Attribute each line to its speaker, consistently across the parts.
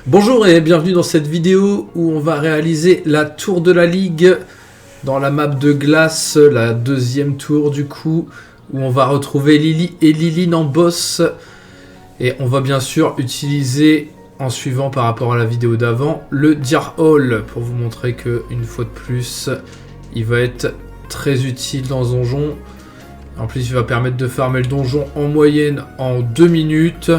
Speaker 1: Bonjour et bienvenue dans cette vidéo où on va réaliser la tour de la ligue dans la map de glace, la deuxième tour du coup, où on va retrouver Lily et Liline en boss. Et on va bien sûr utiliser, en suivant par rapport à la vidéo d'avant, le Deer Hall pour vous montrer que une fois de plus, il va être très utile dans ce donjon. En plus, il va permettre de farmer le donjon en moyenne en 2 minutes.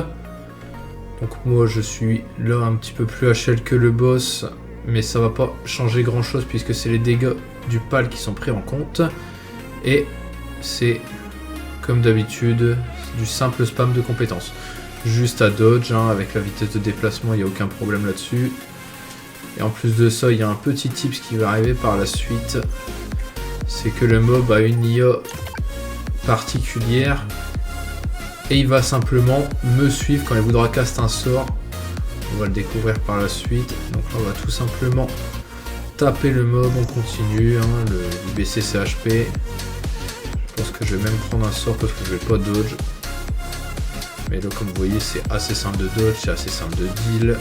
Speaker 1: Donc moi je suis là un petit peu plus HL que le boss, mais ça va pas changer grand chose puisque c'est les dégâts du pal qui sont pris en compte. Et c'est comme d'habitude du simple spam de compétences. Juste à dodge, hein, avec la vitesse de déplacement, il n'y a aucun problème là-dessus. Et en plus de ça, il y a un petit tips qui va arriver par la suite. C'est que le mob a une IA particulière. Et il va simplement me suivre quand il voudra caster un sort. On va le découvrir par la suite. Donc là, on va tout simplement taper le mob. On continue. Hein, le baisser ses HP. Je pense que je vais même prendre un sort parce que je vais pas dodge. Mais là, comme vous voyez, c'est assez simple de dodge. C'est assez simple de deal.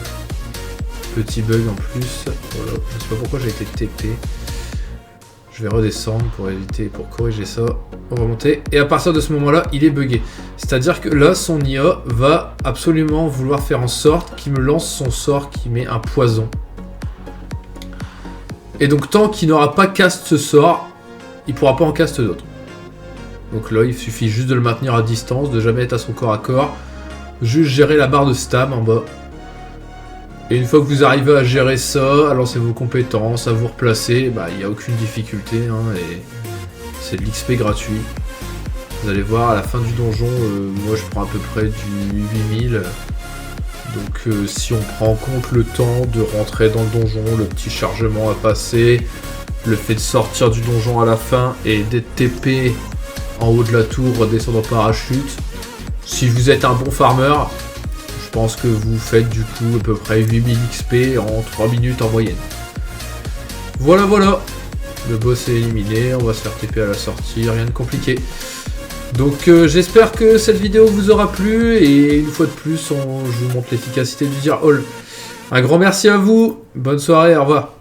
Speaker 1: Petit bug en plus. Voilà. Je sais pas pourquoi j'ai été TP. Je vais redescendre pour corriger ça. On va monter. Et à partir de ce moment-là, il est bugué. C'est-à-dire que là, son IA va absolument vouloir faire en sorte qu'il me lance son sort qui met un poison. Et donc, tant qu'il n'aura pas cast ce sort, il ne pourra pas en cast d'autres. Donc là, il suffit juste de le maintenir à distance, de jamais être à son corps à corps. Juste gérer la barre de stam en bas. Et une fois que vous arrivez à gérer ça, à lancer vos compétences, à vous replacer, bah il n'y a aucune difficulté, hein, et c'est de l'XP gratuit. Vous allez voir, à la fin du donjon, moi je prends à peu près du 8000. Donc si on prend en compte le temps de rentrer dans le donjon, le petit chargement à passer, le fait de sortir du donjon à la fin et d'être TP en haut de la tour, redescendre en parachute, si vous êtes un bon farmer, je pense que vous faites du coup à peu près 8000 XP en 3 minutes en moyenne. Voilà. Le boss est éliminé, on va se faire TP à la sortie, rien de compliqué. Donc j'espère que cette vidéo vous aura plu et une fois de plus, je vous montre l'efficacité du Deer Hall. Un grand merci à vous, bonne soirée, au revoir.